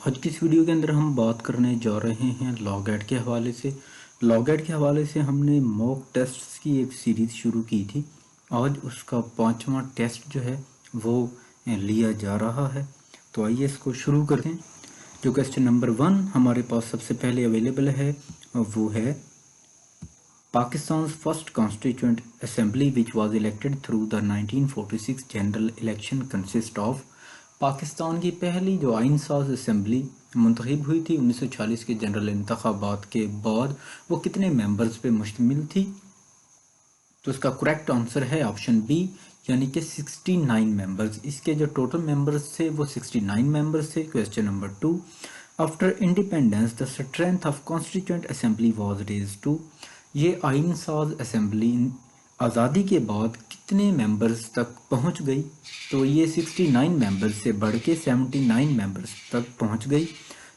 آج کی اس ویڈیو کے اندر ہم بات کرنے جا رہے ہیں لاگ ایڈ کے حوالے سے۔ لاگ ایڈ کے حوالے سے ہم نے موک ٹیسٹس کی ایک سیریز شروع کی تھی۔ آج اس کا 5واں ٹیسٹ جو ہے وہ لیا جا رہا ہے، تو آئیے اس کو شروع کرتے ہیں۔ جو کویسچن نمبر 1 ہمارے پاس سب سے پہلے اویلیبل ہے وہ ہے Pakistan's first constituent assembly which was elected through the 1946 general election consist of۔ Pakistan کی پہلی جو آئین ساز اسمبلی منتخب ہوئی تھی 1946 کے جنرل انتخابات کے بعد، وہ کتنے ممبرز پہ مشتمل تھی؟ تو اس کا کریکٹ آنسر ہے آپشن بی، یعنی کہ 69 ممبرز۔ اس کے جو ٹوٹل ممبرز تھے وہ 69 ممبرز تھے۔ Question number 2، after independence the strength of constituent assembly was raise to. یہ آئین ساز اسمبلی آزادی کے بعد کتنے ممبرز تک پہنچ گئی؟ تو یہ 69 ممبرز سے بڑھ کے 79 ممبرز تک پہنچ گئی۔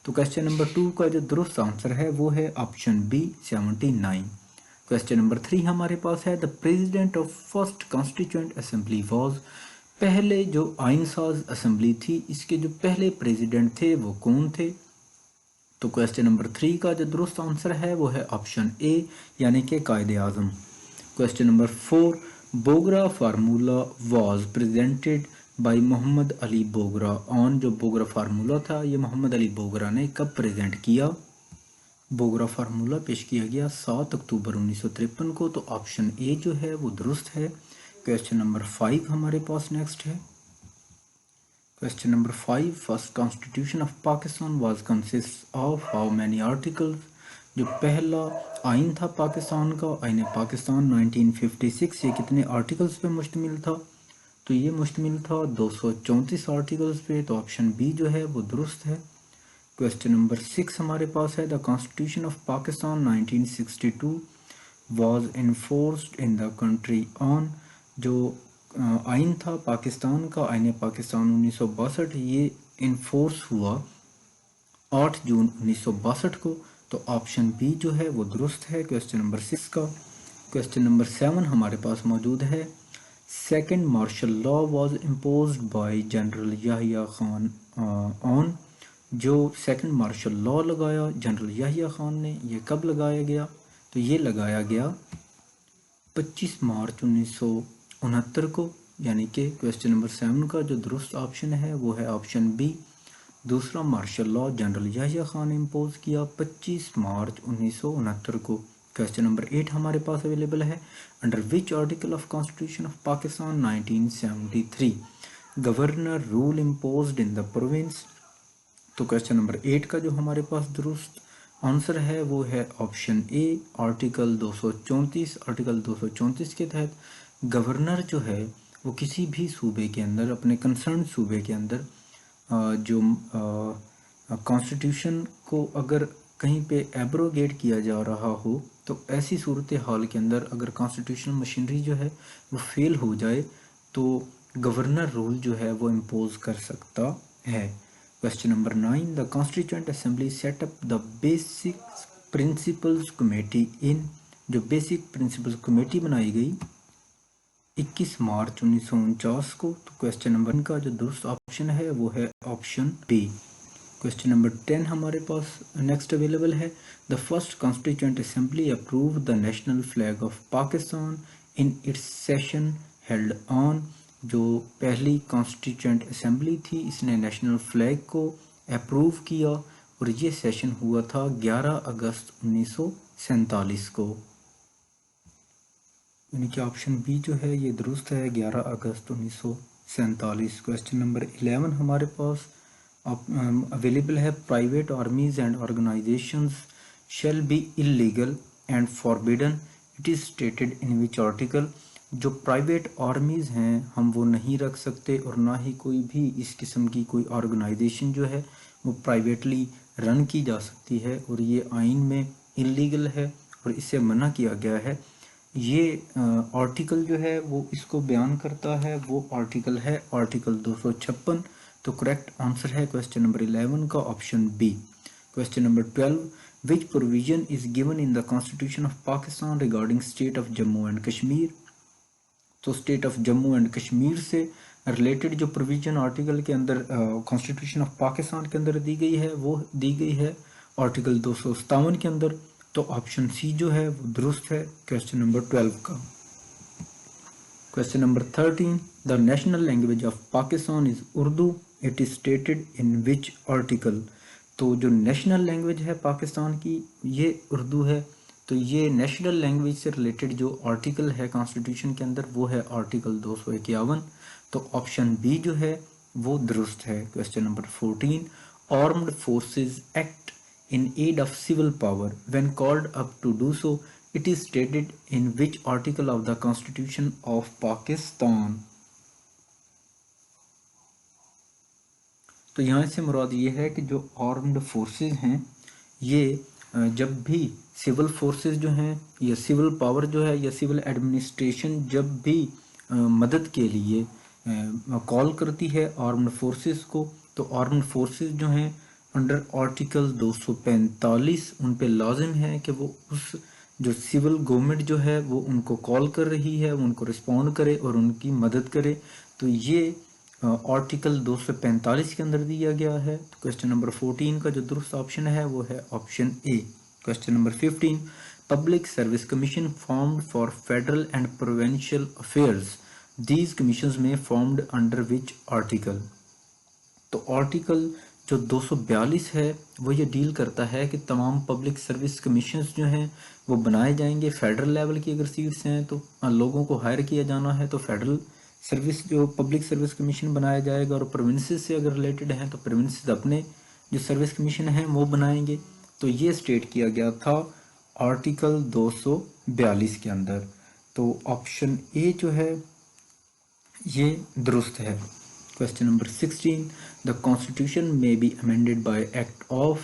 تو کویسچن نمبر 2 کا جو درست آنسر ہے وہ ہے آپشن بی 79۔ کویسچن نمبر 3 ہمارے پاس ہے the president of first constituent assembly was. پہلے جو آئین ساز اسمبلی تھی اس کے جو پہلے پریزیڈنٹ تھے وہ کون تھے؟ تو کویسچن نمبر 3 کا جو درست آنسر ہے وہ ہے آپشن اے، یعنی کہ Quaid Azam. Question number 4، Bogra formula was presented by Muhammad Ali Bogra on. جو بوگرا فارمولا تھا یہ محمد علی بوگرا نے کب پریزنٹ کیا؟ بوگرا فارمولا پیش کیا گیا 7 اکتوبر 1953 کو، تو آپشن اے جو ہے وہ درست ہے۔ کویسچن نمبر 5 ہمارے پاس نیکسٹ ہے۔ Question number 5، first constitution of Pakistan was consist of how many articles. جو پہلا آئین تھا پاکستان کا، آئین پاکستان 1956، یہ کتنے آرٹیکلز پہ مشتمل تھا؟ تو یہ مشتمل تھا 234 آرٹیکلز پہ، تو آپشن بی جو ہے وہ درست ہے۔ کویسچن نمبر 6 ہمارے پاس ہے دا constitution of Pakistan 1962 was enforced in the country on. جو آئین تھا پاکستان کا، آئین پاکستان 1962، یہ انفورس ہوا 8 جون 1962 کو، تو آپشن بی جو ہے وہ درست ہے کویسچن نمبر 6 کا۔ کویسچن نمبر 7 ہمارے پاس موجود ہے second martial law was imposed by general Yahya Khan on. جو سیکنڈ مارشل لا لگایا جنرل یحییٰ خان نے، یہ کب لگایا گیا؟ تو یہ لگایا گیا 25 مارچ 1969 کو، یعنی کہ کویسچن نمبر 7 کا جو درست آپشن ہے وہ ہے آپشن بی۔ دوسرا martial law general Yahya Khan نے امپوز کیا 25 مارچ 1969 کو۔ کویسچن نمبر 8 ہمارے پاس اویلیبل ہے under which article of constitution of Pakistan 1973 governor rule imposed in the province. تو کویسچن نمبر 8 کا جو ہمارے پاس درست آنسر ہے وہ ہے آپشن اے، آرٹیکل 234۔ آرٹیکل 234 کے تحت گورنر جو ہے وہ کسی بھی صوبے کے اندر، اپنے کنسرن صوبے کے اندر جو کانسٹیٹیوشن کو اگر کہیں پہ ایبروگیٹ کیا جا رہا ہو، تو ایسی صورتحال کے اندر اگر کانسٹیٹیوشنل مشینری جو ہے وہ فیل ہو جائے تو گورنر رول جو ہے وہ امپوز کر سکتا ہے۔ Question number 9، the constituent assembly set up the basic principles committee in. جو بیسک پرنسپلز کمیٹی بنائی گئی 21 مارچ 1949 کو، تو کویسچن نمبر کا جو درست آپشن ہے وہ ہے آپشن بی۔ کویسچن نمبر 10 ہمارے پاس نیکسٹ اویلیبل ہے the first constituent assembly approve the national flag of Pakistan in its session held on. جو پہلی کانسٹیٹیوئنٹ اسمبلی تھی اس نے نیشنل فلیگ کو اپروو کیا، اور یہ سیشن ہوا تھا 11 اگست 1947 کو، یعنی کہ آپشن بی جو ہے یہ درست ہے 11 اگست 1947۔ کویسچن نمبر 11 ہمارے پاس اویلیبل ہے private armies and organisations shall be illegal and forbidden it is stated in which article. جو پرائیویٹ آرمیز ہیں ہم وہ نہیں رکھ سکتے، اور نہ ہی کوئی بھی اس قسم کی کوئی آرگنائزیشن جو ہے وہ پرائیویٹلی رن کی جا سکتی ہے، اور یہ آئین میں اللیگل ہے اور اسے منع کیا گیا ہے۔ یہ آرٹیکل جو ہے وہ اس کو بیان کرتا ہے، وہ آرٹیکل ہے آرٹیکل 256۔ تو کریکٹ آنسر ہے کویسچن نمبر 11 کا option B. Question number 12، which provision is given in the constitution of Pakistan regarding state of Jammu and Kashmir. تو state of Jammu and Kashmir سے ریلیٹڈ جو پروویژن آرٹیکل کے اندر کانسٹیٹیوشن آف پاکستان کے اندر دی گئی ہے وہ دی گئی ہے آرٹیکل 257 کے اندر، تو آپشن سی جو ہے وہ درست ہے کویسچن نمبر 12 کا۔ Question number 13، the national language of Pakistan is Urdu, it is stated in which article? تو جو نیشنل لینگویج ہے پاکستان کی یہ اردو ہے، تو یہ نیشنل لینگویج سے ریلیٹڈ جو آرٹیکل ہے کانسٹیٹیوشن کے اندر وہ ہے آرٹیکل 251، تو آپشن بی جو ہے وہ درست ہے۔ Question number 14، armed forces act in aid of civil power when called up to do so, it is stated in which article of the Constitution of Pakistan؟ تو یہاں سے مراد یہ ہے کہ جو آرمڈ فورسز ہیں یہ جب بھی سول فورسز جو ہیں یا سول پاور جو ہے یا سول ایڈمنسٹریشن جب بھی مدد کے لیے کال کرتی ہے آرمڈ فورسز کو، تو آرمڈ فورسز جو ہیں انڈر آرٹیکل 245 ان پہ لازم ہے کہ وہ اس جو سول گورنمنٹ جو ہے وہ ان کو کال کر رہی ہے ان کو رسپونڈ کرے اور ان کی مدد کرے، تو یہ آرٹیکل 245 کے اندر دیا گیا ہے۔ تو کویسچن نمبر 14 کا جو درست آپشن ہے وہ ہے option A. Question number 15، public service commission formed for federal and provincial affairs, these commissions میں فارمڈ انڈر وچ آرٹیکل؟ تو آرٹیکل جو 242 ہے وہ یہ ڈیل کرتا ہے کہ تمام پبلک سروس کمیشنز جو ہیں وہ بنائے جائیں گے فیڈرل لیول کی، اگر سیٹس ہیں تو لوگوں کو ہائر کیا جانا ہے تو فیڈرل سروس جو پبلک سروس کمیشن بنایا جائے گا، اور پروونسز سے اگر ریلیٹڈ ہیں تو پروونسز اپنے جو سروس کمیشن ہیں وہ بنائیں گے، تو یہ اسٹیٹ کیا گیا تھا آرٹیکل 242 کے اندر، تو آپشن اے جو ہے یہ درست ہے۔ Question number 16، the constitution may be amended by act of,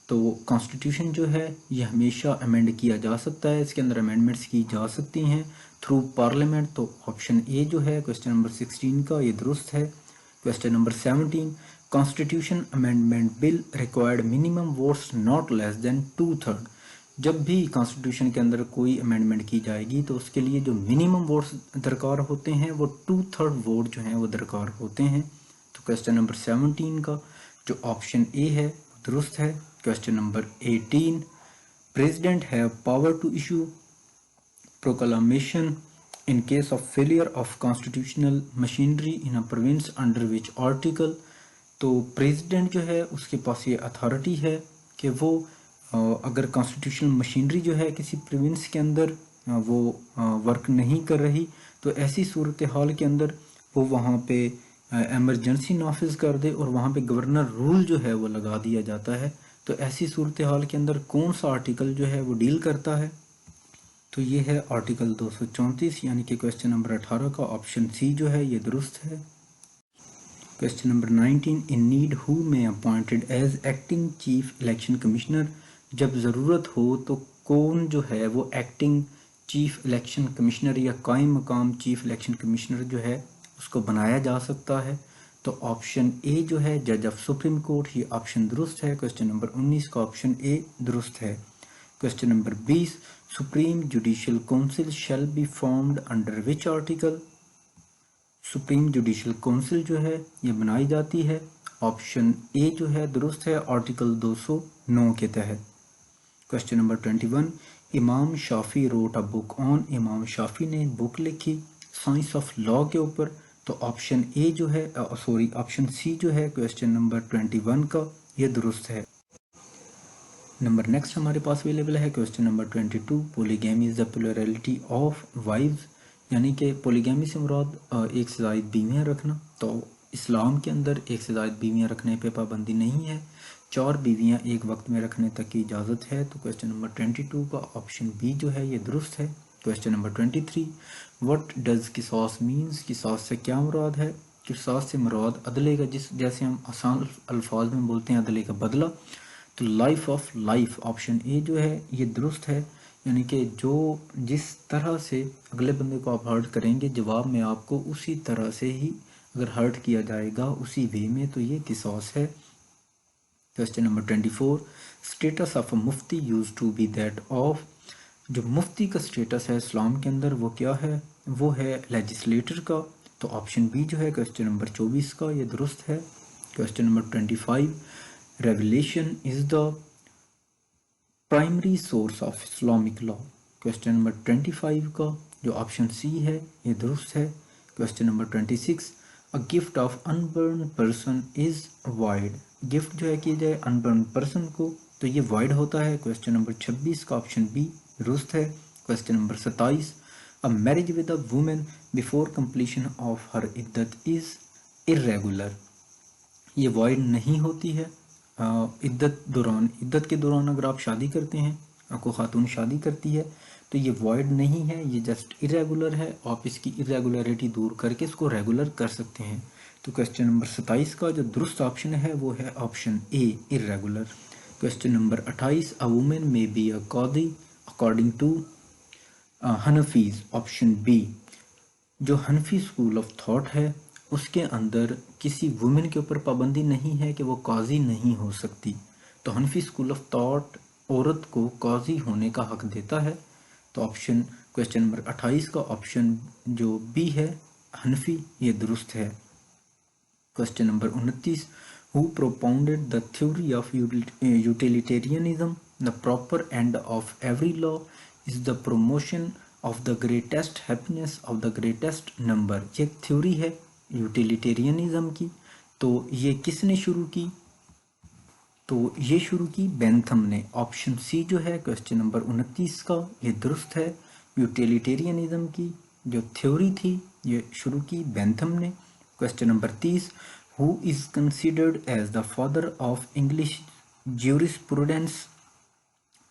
تو کانسٹیٹیوشن جو ہے یہ ہمیشہ امینڈ کیا جا سکتا ہے، اس کے اندر امینڈمنٹس کی جا سکتی ہیں تھرو پارلیمنٹ، تو آپشن اے جو ہے کویسچن نمبر 16 کا یہ درست ہے۔ Question number 17، constitution amendment bill required minimum votes not less than 2/3، جب بھی کانسٹیٹیوشن کے اندر کوئی امینڈمنٹ کی جائے گی تو اس کے لیے جو منیمم ووٹس درکار ہوتے ہیں وہ 2/3 ووٹ جو ہیں وہ درکار ہوتے ہیں، تو کویسچن نمبر 17 کا جو آپشن اے ہے درست ہے۔ Question number 18، president have power to issue proclamation in case of failure of constitutional machinery in a province under which article, تو پریزیڈنٹ جو ہے اس کے پاس یہ اتھارٹی ہے کہ وہ اگر کانسٹیٹیوشنل مشینری جو ہے کسی پروونس کے اندر وہ ورک نہیں کر رہی تو ایسی صورتحال کے اندر وہ وہاں پہ ایمرجنسی نافذ کر دے اور وہاں پہ گورنر رول جو ہے وہ لگا دیا جاتا ہے، تو ایسی صورتحال کے اندر کون سا آرٹیکل جو ہے وہ ڈیل کرتا ہے؟ تو یہ ہے آرٹیکل 234، یعنی کہ کویسچن نمبر 18 کا آپشن سی جو ہے یہ درست ہے۔ کویسچن نمبر 19، ان نیڈ ہو میں appointed as acting chief election commissioner, جب ضرورت ہو تو کون جو ہے وہ ایکٹنگ چیف الیکشن کمشنر یا قائم مقام چیف الیکشن کمشنر جو ہے اس کو بنایا جا سکتا ہے؟ تو آپشن اے جو ہے جج آف سپریم کورٹ، یہ آپشن درست ہے۔ کویسچن نمبر 19 کا آپشن اے درست ہے۔ Question number 20، Supreme Judicial Council shall be formed under which article? Supreme Judicial Council جو ہے یہ بنائی جاتی ہے، آپشن اے جو ہے درست ہے آرٹیکل 209 کے تحت۔ کویسچن نمبر 21، امام شافی روٹ اے بک آن، امام شافی نے بک لکھی سائنس آف لا کے اوپر، تو آپشن اے جو ہے آپشن سی جو ہے کویسچن نمبر 21 کا یہ درست ہے۔ نمبر نیکسٹ ہمارے پاس اویلیبل ہے question number 22، polygamy is the plurality of wives, یعنی کہ پولیگیمی سے مراد ایک سے زائد بیویاں رکھنا، تو اسلام کے اندر ایک سے زائد بیویاں رکھنے پہ پابندی نہیں ہے، 4 بیویاں ایک وقت میں رکھنے تک کی اجازت ہے، تو کویسچن نمبر 22 کا آپشن بی جو ہے یہ درست ہے۔ کویسچن نمبر 23، وٹ ڈز قصاص مینز، قصاص سے کیا مراد ہے؟ قصاص سے مراد عدلے کا، جیسے ہم آسان الفاظ میں بولتے ہیں عدلے کا بدلہ، تو life of life, option A جو ہے یہ درست ہے، یعنی کہ جس طرح سے اگلے بندے کو آپ ہرٹ کریں گے جواب میں آپ کو اسی طرح سے ہی اگر ہرٹ کیا جائے گا اسی وے میں، تو یہ قصاص ہے۔ Question number 24، status of a مفتی used to be that of, جو مفتی کا اسٹیٹس ہے اسلام کے اندر وہ کیا ہے؟ وہ ہے لیجسلیٹر کا، تو آپشن بی جو ہے کویسچن نمبر 24 کا یہ درست ہے۔ Question number 25 revelation is the primary source of Islamic law, question number 25 کا جو آپشن سی ہے یہ درست ہے۔ Question number 26 a gift of unborn person is void, gift جو ہے کی جائے انبرن پرسن کو تو یہ وائڈ ہوتا ہے۔ کویسچن نمبر 26 کا آپشن بی درست ہے۔ Question number 27 a marriage with a woman before completion of her عدت از irregular، یہ وائڈ نہیں ہوتی ہے۔ عدت کے دوران اگر آپ شادی کرتے ہیں، آپ کو خاتون شادی کرتی ہے تو یہ وائڈ نہیں ہے، یہ جسٹ irregular ہے۔ آپ اس کی irregularity دور کر کے اس کو ریگولر کر سکتے ہیں۔ تو کویسچن نمبر 27 کا جو درست آپشن ہے وہ ہے option a irregular۔ Question number 28 a woman may be a Qazi according to حنفیز، option B جو حنفی اسکول آف تھاٹ ہے اس کے اندر کسی وومن کے اوپر پابندی نہیں ہے کہ وہ قاضی نہیں ہو سکتی، تو حنفی اسکول آف تھاٹ عورت کو قاضی ہونے کا حق دیتا ہے۔ تو آپشن کویسچن نمبر 28 کا آپشن جو بی ہے حنفی یہ درست ہے۔ Question number 29 who propounded the theory of utilitarianism, the proper end of every law is the promotion of the greatest happiness of the greatest number، یہ ایک تھیوری ہے utilitarianism کی، تو یہ کس نے شروع کی؟ تو یہ شروع کی بینتھم نے۔ آپشن سی جو ہے کویسچن نمبر 29 کا یہ درست ہے۔ یوٹیلیٹیرینزم کی جو تھیوری تھی یہ شروع کی بینتھم نے۔ Question number 30 who is considered as the father of English jurisprudence،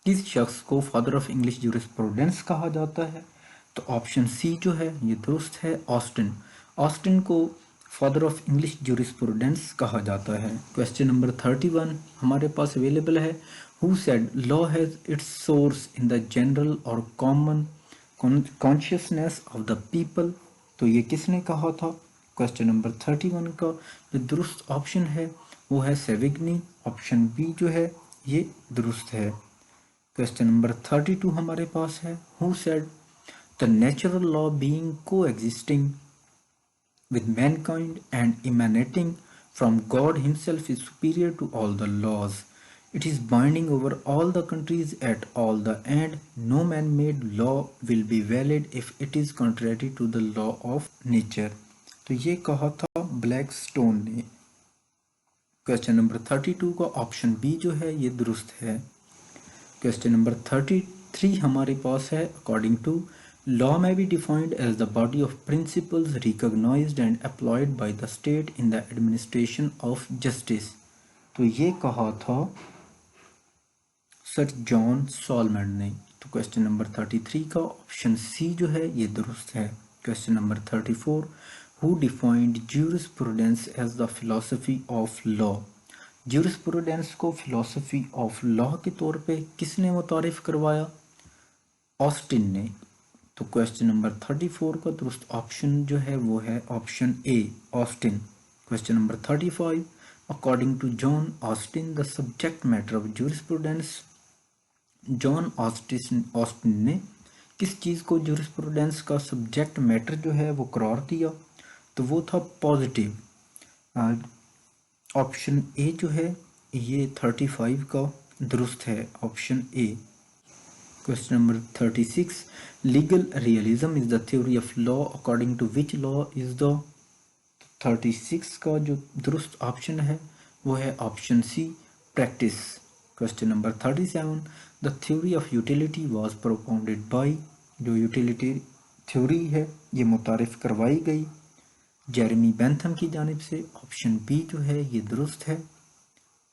کس شخص کو فادر آف انگلش جورسپروڈنس کہا جاتا ہے؟ تو آپشن سی جو ہے یہ درست ہے، آسٹن۔ آسٹن کو فادر آف انگلش جورسپروڈنس کہا جاتا ہے۔ کویسچن نمبر 31 ہمارے پاس اویلیبل ہے who said law has its source in the general or common consciousness of the people، تو یہ کس نے کہا تھا؟ کویسچن نمبر 31 کا جو درست آپشن ہے وہ ہے سیوگنی، آپشن بی جو ہے یہ درست ہے۔ کویسچن نمبر 32 ہمارے پاس ہے who said the natural law being coexisting with mankind and emanating from God himself is superior to all the laws, it is binding over all the countries at all the end, no man-made law will be valid if it is contrary to the law of nature، تو یہ کہا تھا black stone نے۔ Question number 32 کا option B جو ہے یہ درست ہے۔ کویسچن نمبر 33 ہمارے پاس ہے according to law may be defined as the body of principles recognized and applied by the state in the administration of justice، تو یہ کہا تھا سر جان سالمنڈ نے۔ تو کویسچن نمبر 33 کا آپشن سی جو ہے یہ درست ہے۔ Question number 34 who defined jurisprudence as the philosophy of law، jurisprudence کو فلاسفی آف لا کے طور پہ کس نے متعارف کروایا؟ آسٹن نے۔ تو کویسچن نمبر 34 کا درست آپشن جو ہے وہ ہے option A Austin. Question number 35 according to John Austin the subject matter of jurisprudence، John Austin نے کس چیز کو جورسپروڈنس کا سبجیکٹ میٹر جو ہے وہ قرار دیا؟ تو وہ تھا پازیٹیو۔ آپشن اے جو ہے یہ 35 کا درست ہے، option A. Question number 36 legal realism is the theory of law according to which law is the, 36 کا جو درست آپشن ہے وہ ہے option C practice. Question number 37 the theory of utility was propounded by, جو یوٹیلیٹی تھیوری ہے یہ متعارف کروائی گئی جیرمی بینتھم کی جانب سے، آپشن بی جو ہے یہ درست ہے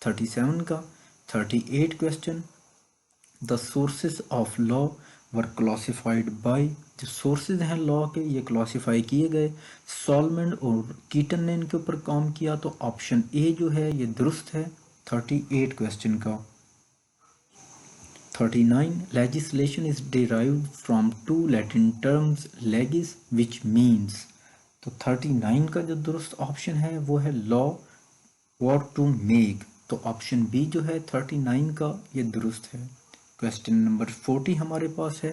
37 کا۔ 38 question the sources of law were classified by, جو سورسز ہیں لا کے یہ کلاسیفائی کیے گئے، سالمنڈ اور کیٹن نے ان کے اوپر کام کیا، تو آپشن اے جو ہے یہ درست ہے 38 کویسچن کا۔ 39 legislation is derived from two Latin terms legis which means، تو 39 کا جو درست آپشن ہے وہ ہے لا اور ٹو میک، تو آپشن بی جو ہے 39 کا یہ درست ہے۔ کویسچن نمبر 40 ہمارے پاس ہے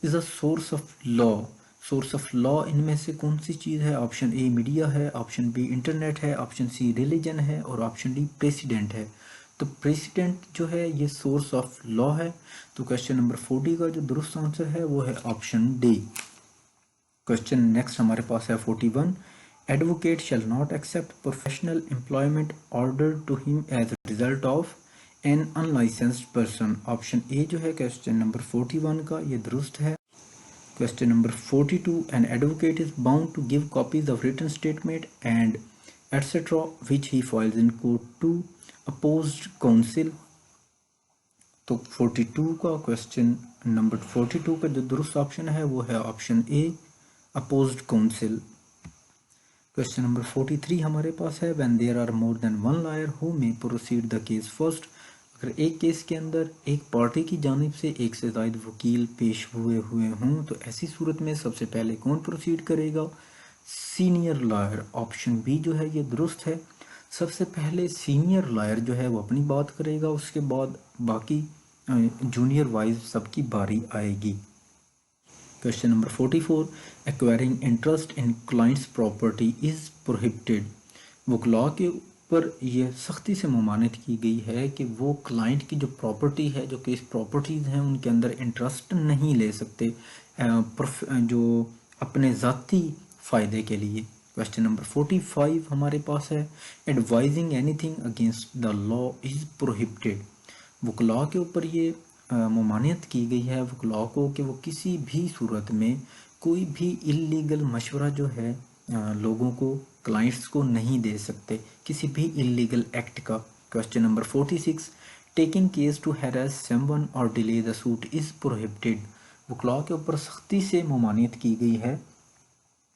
is a source of law source of law ان میں سے کون سی چیز ہے؟ آپشن اے میڈیا ہے، آپشن بی انٹرنیٹ ہے، آپشن سی ریلیجن ہے اور آپشن ڈی پریسیڈنٹ ہے۔ تو پریسیڈنٹ جو ہے یہ سورس آف لا ہے۔ تو کوشچن نمبر 40 کا جو درست آنسر ہے وہ ہے آپشن ڈی۔ کوشچن نیکسٹ ہمارے پاس ہے 41، advocate shall not accept professional employment order to him as a result of an unlicensed person. Option A جو ہے کوشچن نمبر 41 کا یہ درست ہے۔ Question number 42, an advocate is bound to give copies of written statement and etc. which he files in court to opposed counsel. تو 42 کا question number 42 کا جو درست آپشن ہے وہ ہے آپشن اے opposed counsel۔ Question number 43 ہمارے پاس ہے when there are more than one lawyer who may proceed the case first. اگر ایک کیس کے اندر ایک پارٹی کی جانب سے ایک سے زائد وکیل پیش ہوئے ہوں تو ایسی صورت میں سب سے پہلے کون پروسیڈ کرے گا؟ Senior lawyer. آپشن بی جو ہے یہ درست ہے، سب سے پہلے سینئر لائر جو ہے وہ اپنی بات کرے گا، اس کے بعد باقی جونیئر وائز سب کی باری آئے گی۔ Question number 44، acquiring interest in clients property is prohibited. وکلاء کے پر یہ سختی سے ممانعت کی گئی ہے کہ وہ کلائنٹ کی جو پراپرٹی ہے، جو کیس پراپرٹیز ہیں ان کے اندر انٹرسٹ نہیں لے سکتے جو اپنے ذاتی فائدے کے لیے۔ کویشچن نمبر 45 ہمارے پاس ہے advising any thing against the law is prohibited. وکلاء کے اوپر یہ ممانعت کی گئی ہے وکلاء کو کہ وہ کسی بھی صورت میں کوئی بھی اللیگل مشورہ جو ہے لوگوں کو، کلائنٹس کو نہیں دے سکتے کسی بھی اللیگل ایکٹ کا۔ Question number 46، taking case to harass someone or delay the suit is prohibited. وکلاء کے اوپر سختی سے ممانعت کی گئی ہے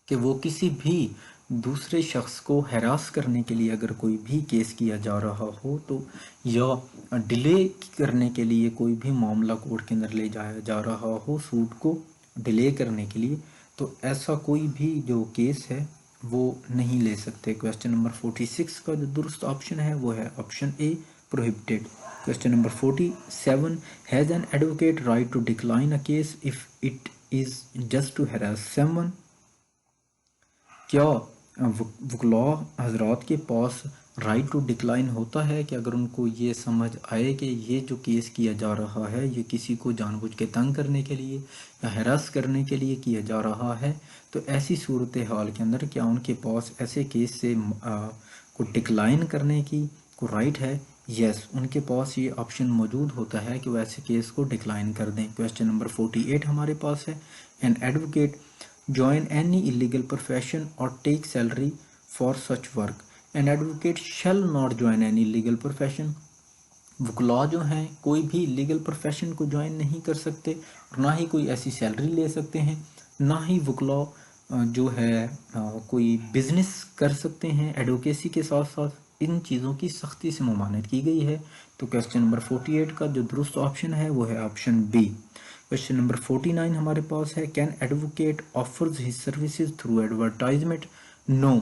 کہ وہ کسی بھی دوسرے شخص کو ہیراس کرنے کے لیے اگر کوئی بھی کیس کیا جا رہا ہو تو یا ڈیلے کرنے کے لیے کوئی بھی معاملہ کورٹ کے اندر لے جایا جا رہا ہو سوٹ کو ڈیلے کرنے کے لیے، تو ایسا کوئی بھی جو کیس ہے وہ نہیں لے سکتے۔ کویشچن نمبر 46 کا جو درست آپشن ہے وہ ہے option A prohibited. Question number 47، has an advocate right to decline a case if it is just to harass someone? کیا وکلاء حضرات کے پاس رائٹ ٹو ڈکلائن ہوتا ہے کہ اگر ان کو یہ سمجھ آئے کہ یہ جو کیس کیا جا رہا ہے یہ کسی کو جان بوجھ کے تنگ کرنے کے لیے یا ہراس کرنے کے لیے کیا جا رہا ہے، تو ایسی صورتحال کے اندر کیا ان کے پاس ایسے کیس سے کو ڈکلائن کرنے کی کو رائٹ ہے؟ یس، ان کے پاس یہ آپشن موجود ہوتا ہے کہ وہ ایسے کیس کو ڈکلائن کر دیں۔ کویشچن نمبر 48 ہمارے پاس ہے an advocate join any illegal profession or take salary for such work. An advocate shall not join any illegal profession. وکلاء جو ہیں کوئی بھی لیگل پروفیشن کو جوائن نہیں کر سکتے اور نہ ہی کوئی ایسی سیلری لے سکتے ہیں، نہ ہی وکلاء جو ہے کوئی بزنس کر سکتے ہیں ایڈوکیسی کے ساتھ ساتھ۔ ان چیزوں کی سختی سے ممانعت کی گئی ہے۔ تو کویشچن نمبر 48 کا جو درست آپشن ہے وہ ہے آپشن بی۔ کویشچن نمبر 49 ہمارے پاس ہے can advocate offers his services through advertisement? No.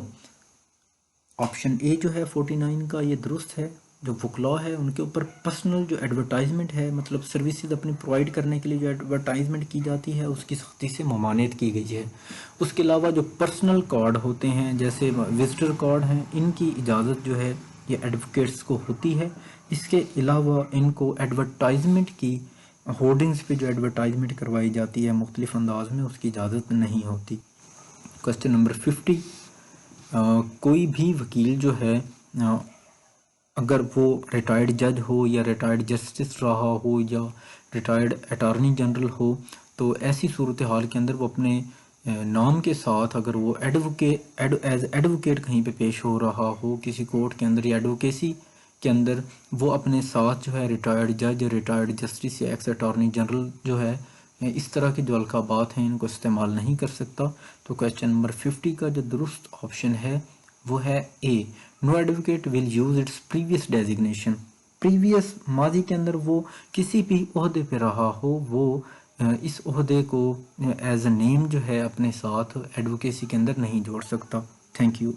Option A جو ہے 49 کا یہ درست ہے۔ جو وکلاء ہے ان کے اوپر پرسنل جو ایڈورٹائزمنٹ ہے، مطلب سروسز اپنی پرووائڈ کرنے کے لیے جو ایڈورٹائزمنٹ کی جاتی ہے اس کی سختی سے ممانعت کی گئی ہے۔ اس کے علاوہ جو پرسنل کارڈ ہوتے ہیں جیسے وزٹر کارڈ ہیں، ان کی اجازت جو ہے یہ ایڈوکیٹس کو ہوتی ہے۔ اس کے علاوہ ان کو ایڈورٹائزمنٹ کی ہورڈنگز پہ جو ایڈورٹائزمنٹ کروائی جاتی ہے مختلف انداز میں اس کی اجازت نہیں ہوتی۔ کویشچن نمبر 50، کوئی بھی وکیل جو ہے اگر وہ ریٹائرڈ جج ہو یا ریٹائرڈ جسٹس رہا ہو یا ریٹائرڈ اٹارنی جنرل ہو تو ایسی صورتحال کے اندر وہ اپنے نام کے ساتھ اگر وہ ایز ایڈوکیٹ کہیں پہ پیش ہو رہا ہو کسی کورٹ کے اندر یا ایڈوکیسی کے اندر، وہ اپنے ساتھ جو ہے ریٹائرڈ جج، ریٹائرڈ جسٹس یا ایکس اٹارنی جنرل جو ہے اس طرح کے جو القابات ہیں ان کو استعمال نہیں کر سکتا۔ تو کویشچن نمبر 50 کا جو درست آپشن ہے وہ ہے A, no advocate will use its previous designation. Previous ماضی کے اندر وہ کسی بھی عہدے پہ رہا ہو وہ اس عہدے کو ایز اے نیم جو ہے اپنے ساتھ ایڈوکیسی کے اندر نہیں جوڑ سکتا۔ Thank you.